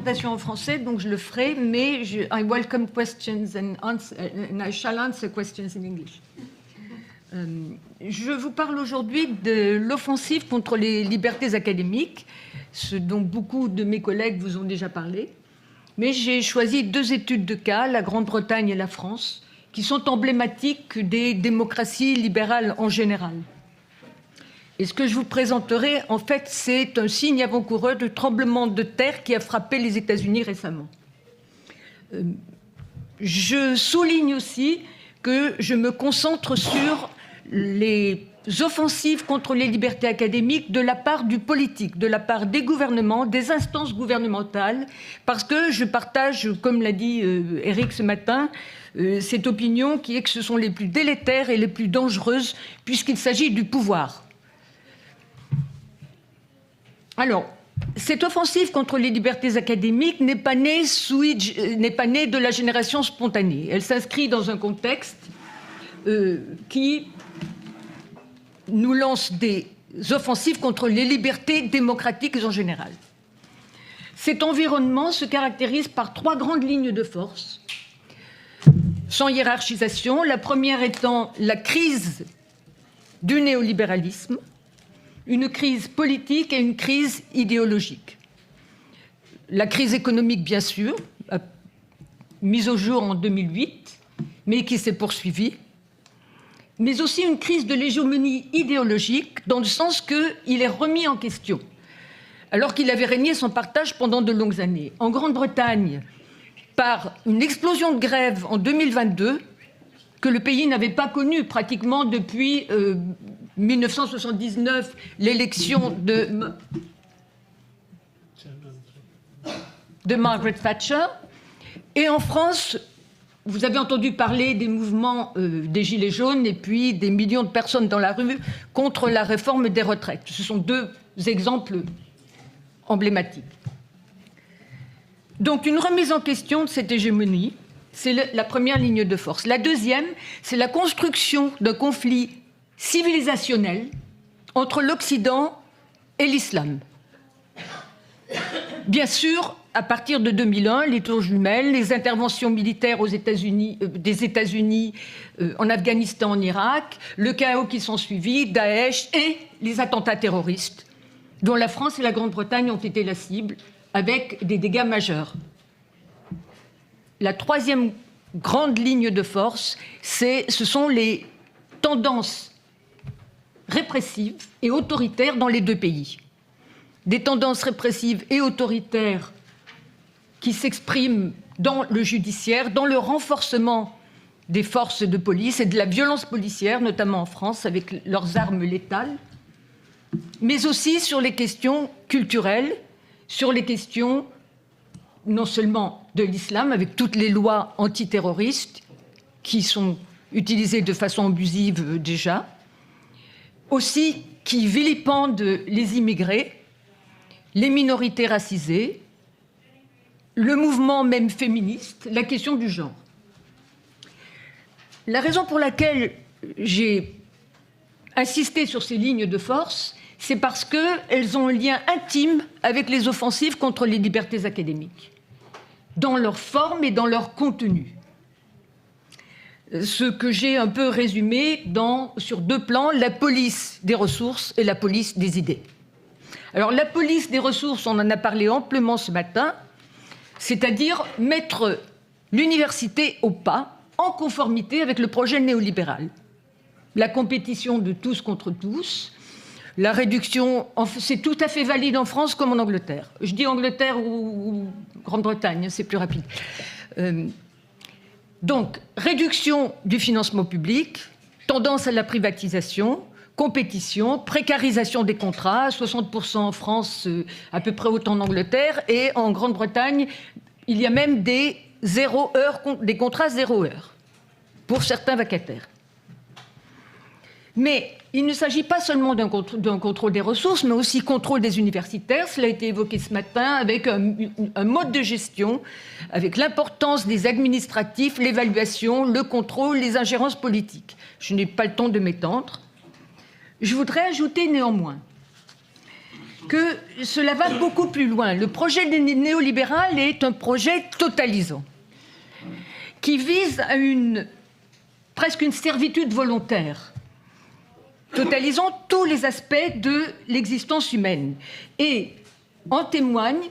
présentation en français, donc je le ferai, mais I welcome questions and I shall answer questions in English. Je vous parle aujourd'hui de l'offensive contre les libertés académiques, ce dont beaucoup de mes collègues vous ont déjà parlé. Mais j'ai choisi 2 études de cas, la Grande-Bretagne et la France, qui sont emblématiques des démocraties libérales en général. Et ce que je vous présenterai, en fait, c'est un signe avant-coureur de tremblement de terre qui a frappé les États-Unis récemment. Je souligne aussi que je me concentre sur les offensives contre les libertés académiques de la part du politique, de la part des gouvernements, des instances gouvernementales, parce que je partage, comme l'a dit Eric ce matin, cette opinion qui est que ce sont les plus délétères et les plus dangereuses, puisqu'il s'agit du pouvoir. Alors, cette offensive contre les libertés académiques n'est pas née de la génération spontanée. Elle s'inscrit dans un contexte qui nous lance des offensives contre les libertés démocratiques en général. Cet environnement se caractérise par 3 grandes lignes de force, sans hiérarchisation. La première étant la crise du néolibéralisme, une crise politique et une crise idéologique. La crise économique, bien sûr, mise au jour en 2008, mais qui s'est poursuivie, mais aussi une crise de l'hégémonie idéologique, dans le sens qu'il est remis en question, alors qu'il avait régné son partage pendant de longues années. En Grande-Bretagne, par une explosion de grève en 2022, que le pays n'avait pas connue pratiquement depuis 1979, l'élection de Margaret Thatcher. Et en France, vous avez entendu parler des mouvements des Gilets jaunes et puis des millions de personnes dans la rue contre la réforme des retraites. Ce sont 2 exemples emblématiques. Donc une remise en question de cette hégémonie, c'est la première ligne de force. La deuxième, c'est la construction d'un conflit civilisationnel entre l'Occident et l'islam. Bien sûr, à partir de 2001, les tours jumelles, les interventions militaires des États-Unis en Afghanistan, en Irak, le chaos qui s'ensuivit, Daesh et les attentats terroristes, dont la France et la Grande-Bretagne ont été la cible, avec des dégâts majeurs. La troisième grande ligne de force, ce sont les tendances répressives et autoritaires dans les 2 pays. Des tendances répressives et autoritaires qui s'expriment dans le judiciaire, dans le renforcement des forces de police et de la violence policière, notamment en France, avec leurs armes létales, mais aussi sur les questions culturelles, sur les questions non seulement de l'islam, avec toutes les lois antiterroristes qui sont utilisées de façon abusive déjà, aussi qui vilipendent les immigrés, les minorités racisées, le mouvement même féministe, la question du genre. La raison pour laquelle j'ai insisté sur ces lignes de force, c'est parce qu'elles ont un lien intime avec les offensives contre les libertés académiques, dans leur forme et dans leur contenu. Ce que j'ai un peu résumé sur 2 plans, la police des ressources et la police des idées. Alors la police des ressources, on en a parlé amplement ce matin, c'est-à-dire mettre l'université au pas, en conformité avec le projet néolibéral. La compétition de tous contre tous, la réduction, c'est tout à fait valide en France comme en Angleterre. Je dis Angleterre ou Grande-Bretagne, c'est plus rapide. Donc, réduction du financement public, tendance à la privatisation, compétition, précarisation des contrats, 60% en France, à peu près autant en Angleterre, et en Grande-Bretagne, il y a même des contrats 0 heure, pour certains vacataires. Mais il ne s'agit pas seulement d'un contrôle des ressources, mais aussi contrôle des universitaires. Cela a été évoqué ce matin, avec un mode de gestion, avec l'importance des administratifs, l'évaluation, le contrôle, les ingérences politiques. Je n'ai pas le temps de m'étendre. Je voudrais ajouter néanmoins que cela va beaucoup plus loin. Le projet néolibéral est un projet totalisant qui vise à presque une servitude volontaire, totalisant tous les aspects de l'existence humaine. Et en témoigne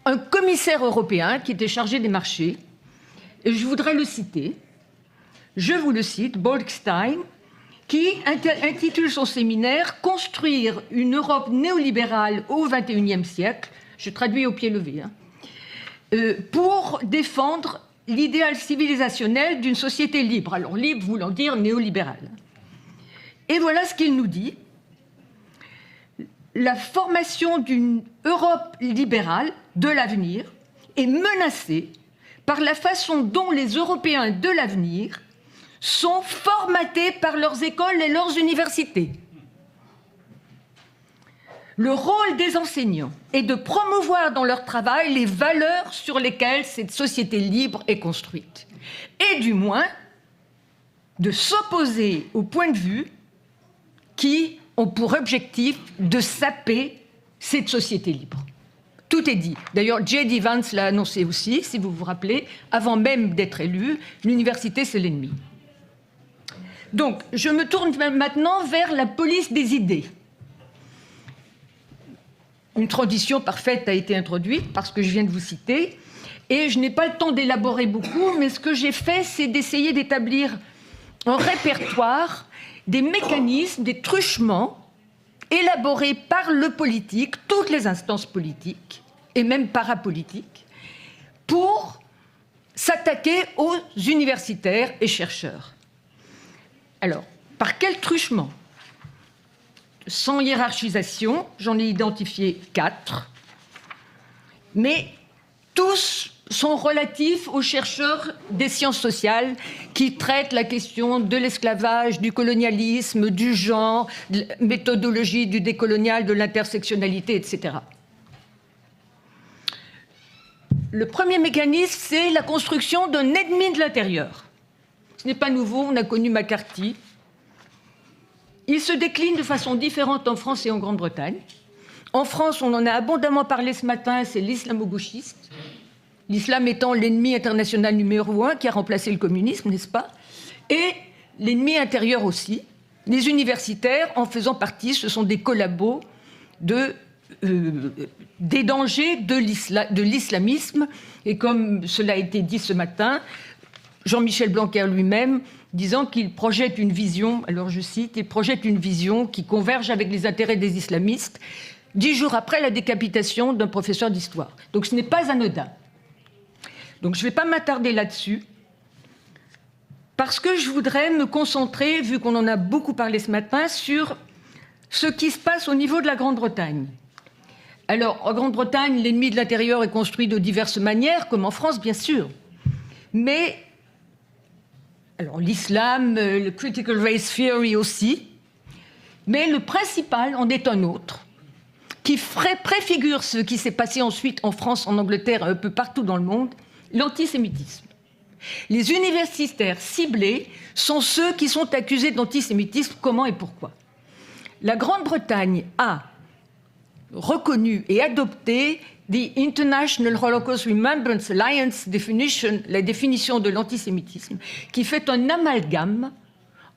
un commissaire européen qui était chargé des marchés, et je voudrais le citer, je vous le cite, Bolkestein, qui intitule son séminaire « Construire une Europe néolibérale au XXIe siècle », je traduis au pied levé, pour défendre l'idéal civilisationnel d'une société libre. Alors libre voulant dire néolibérale. Et voilà ce qu'il nous dit. La formation d'une Europe libérale de l'avenir est menacée par la façon dont les Européens de l'avenir sont formatés par leurs écoles et leurs universités. Le rôle des enseignants est de promouvoir dans leur travail les valeurs sur lesquelles cette société libre est construite, et du moins de s'opposer aux points de vue qui ont pour objectif de saper cette société libre. Tout est dit. D'ailleurs, J.D. Vance l'a annoncé aussi, si vous vous rappelez, avant même d'être élu, l'université, c'est l'ennemi. Donc, je me tourne maintenant vers la police des idées. Une tradition parfaite a été introduite parce que je viens de vous citer, et je n'ai pas le temps d'élaborer beaucoup, mais ce que j'ai fait, c'est d'essayer d'établir un répertoire des mécanismes, des truchements élaborés par le politique, toutes les instances politiques, et même parapolitiques, pour s'attaquer aux universitaires et chercheurs. Alors, par quel truchement? Sans hiérarchisation, j'en ai identifié 4, mais tous sont relatifs aux chercheurs des sciences sociales qui traitent la question de l'esclavage, du colonialisme, du genre, de la méthodologie du décolonial, de l'intersectionnalité, etc. Le premier mécanisme, c'est la construction d'un ennemi de l'intérieur. Ce n'est pas nouveau, on a connu McCarthy. Il se décline de façon différente en France et en Grande-Bretagne. En France, on en a abondamment parlé ce matin, c'est l'islamo-gauchiste. L'islam étant l'ennemi international numéro 1 qui a remplacé le communisme, n'est-ce pas? Et l'ennemi intérieur aussi. Les universitaires, en faisant partie, ce sont des collabos des dangers de l'islamisme. Et comme cela a été dit ce matin, Jean-Michel Blanquer lui-même, disant qu'il projette une vision, alors je cite, il projette une vision qui converge avec les intérêts des islamistes, 10 jours après la décapitation d'un professeur d'histoire. Donc ce n'est pas anodin. Donc je ne vais pas m'attarder là-dessus, parce que je voudrais me concentrer, vu qu'on en a beaucoup parlé ce matin, sur ce qui se passe au niveau de la Grande-Bretagne. Alors, en Grande-Bretagne, l'ennemi de l'intérieur est construit de diverses manières, comme en France, bien sûr. Mais, alors l'islam, le critical race theory aussi, mais le principal en est un autre, qui préfigure ce qui s'est passé ensuite en France, en Angleterre, un peu partout dans le monde, l'antisémitisme. Les universitaires ciblés sont ceux qui sont accusés d'antisémitisme. Comment et pourquoi? La Grande-Bretagne a reconnu et adopté the International Holocaust Remembrance Alliance Definition, la définition de l'antisémitisme, qui fait un amalgame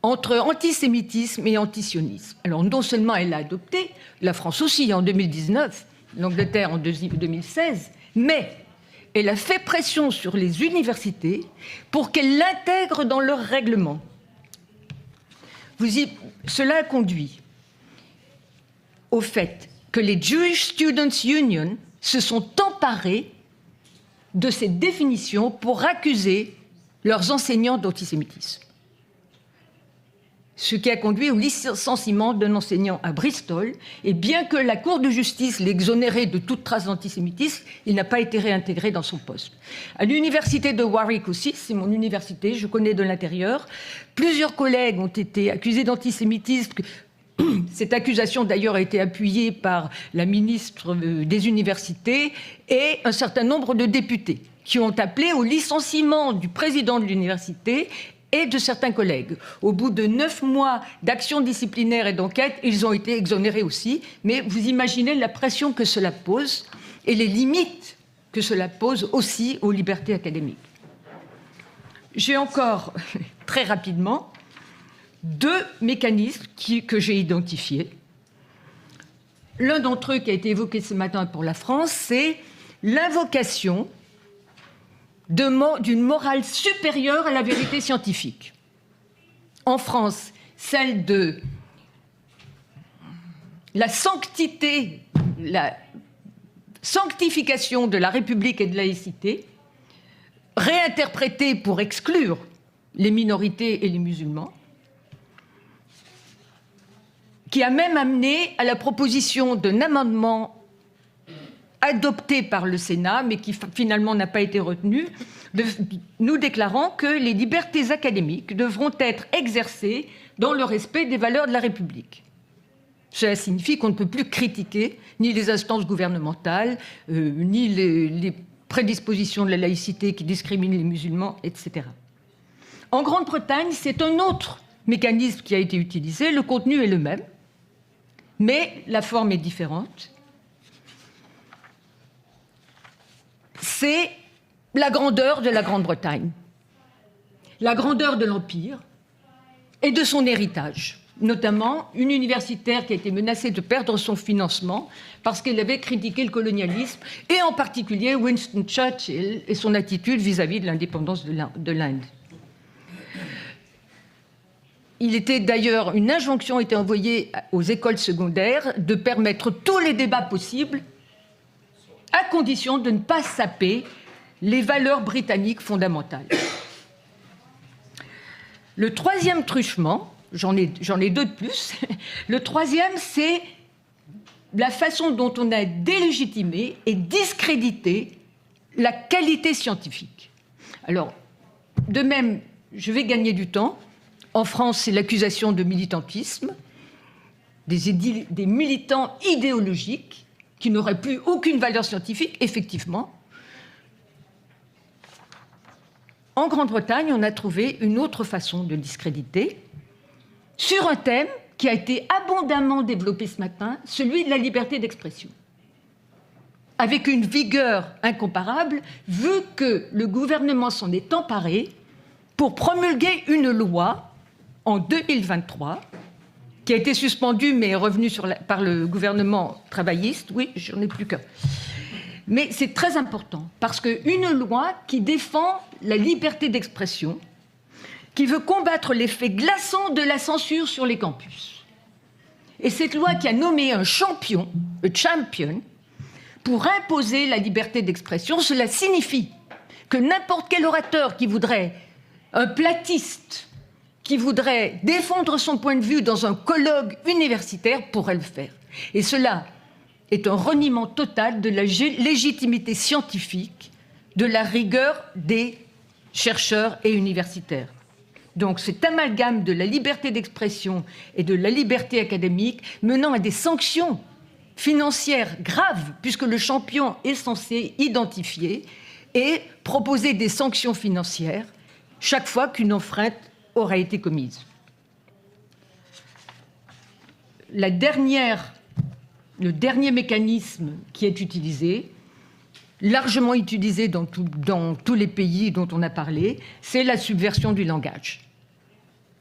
entre antisémitisme et antisionisme. Alors non seulement elle l'a adopté, la France aussi en 2019, l'Angleterre en 2016, mais elle a fait pression sur les universités pour qu'elles l'intègrent dans leur règlement. Cela a conduit au fait que les Jewish Students' Union se sont emparés de cette définition pour accuser leurs enseignants d'antisémitisme. Ce qui a conduit au licenciement d'un enseignant à Bristol, et bien que la Cour de justice l'ait exonéré de toute trace d'antisémitisme, il n'a pas été réintégré dans son poste. À l'université de Warwick aussi, c'est mon université, je connais de l'intérieur, plusieurs collègues ont été accusés d'antisémitisme. Cette accusation d'ailleurs a été appuyée par la ministre des Universités et un certain nombre de députés qui ont appelé au licenciement du président de l'université et de certains collègues. Au bout de 9 mois d'action disciplinaire et d'enquête, ils ont été exonérés aussi, mais vous imaginez la pression que cela pose et les limites que cela pose aussi aux libertés académiques. J'ai encore, très rapidement, 2 mécanismes que j'ai identifiés. L'un d'entre eux qui a été évoqué ce matin pour la France, c'est l'invocation d'une morale supérieure à la vérité scientifique. En France, celle de la sanctité, la sanctification de la République et de la laïcité, réinterprétée pour exclure les minorités et les musulmans, qui a même amené à la proposition d'un amendement adopté par le Sénat, mais qui finalement n'a pas été retenu, nous déclarant que les libertés académiques devront être exercées dans le respect des valeurs de la République. Cela signifie qu'on ne peut plus critiquer ni les instances gouvernementales, ni les prédispositions de la laïcité qui discriminent les musulmans, etc. En Grande-Bretagne, c'est un autre mécanisme qui a été utilisé. Le contenu est le même, mais la forme est différente. C'est la grandeur de la Grande-Bretagne, la grandeur de l'Empire et de son héritage, notamment une universitaire qui a été menacée de perdre son financement parce qu'elle avait critiqué le colonialisme, et en particulier Winston Churchill et son attitude vis-à-vis de l'indépendance de l'Inde. Il était d'ailleurs, une injonction a été envoyée aux écoles secondaires de permettre tous les débats possibles à condition de ne pas saper les valeurs britanniques fondamentales. Le troisième truchement, j'en ai 2 de plus, le troisième, c'est la façon dont on a délégitimé et discrédité la qualité scientifique. Alors, de même, je vais gagner du temps. En France, c'est l'accusation de militantisme, des militants idéologiques qui n'auraient plus aucune valeur scientifique, effectivement. En Grande-Bretagne, on a trouvé une autre façon de discréditer sur un thème qui a été abondamment développé ce matin, celui de la liberté d'expression, avec une vigueur incomparable, vu que le gouvernement s'en est emparé pour promulguer une loi en 2023, qui a été suspendue mais est revenue par le gouvernement travailliste. Oui, j'en ai plus qu'un. Mais c'est très important, parce qu'une loi qui défend la liberté d'expression, qui veut combattre l'effet glaçant de la censure sur les campus. Et cette loi qui a nommé un champion, pour imposer la liberté d'expression, cela signifie que n'importe quel orateur qui voudrait, un platiste, qui voudrait défendre son point de vue dans un colloque universitaire pourrait le faire. Et cela est un reniement total de la légitimité scientifique, de la rigueur des chercheurs et universitaires. Donc cet amalgame de la liberté d'expression et de la liberté académique menant à des sanctions financières graves, puisque le champion est censé identifier et proposer des sanctions financières chaque fois qu'une enfreinte aura été commise. Le dernier mécanisme qui est utilisé, largement utilisé dans tous les pays dont on a parlé, c'est la subversion du langage.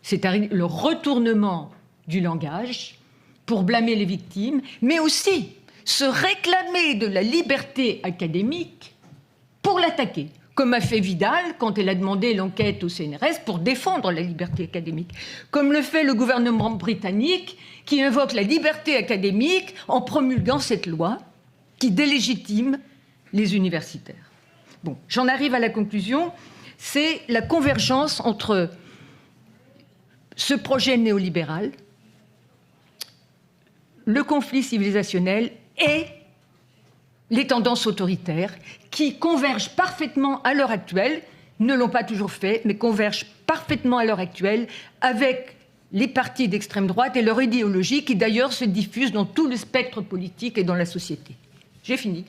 C'est-à-dire le retournement du langage pour blâmer les victimes, mais aussi se réclamer de la liberté académique pour l'attaquer, comme a fait Vidal quand elle a demandé l'enquête au CNRS pour défendre la liberté académique, comme le fait le gouvernement britannique qui invoque la liberté académique en promulguant cette loi qui délégitime les universitaires. Bon, j'en arrive à la conclusion, c'est la convergence entre ce projet néolibéral, le conflit civilisationnel et les tendances autoritaires qui convergent parfaitement à l'heure actuelle, ne l'ont pas toujours fait, mais convergent parfaitement à l'heure actuelle avec les partis d'extrême droite et leur idéologie qui d'ailleurs se diffuse dans tout le spectre politique et dans la société. J'ai fini.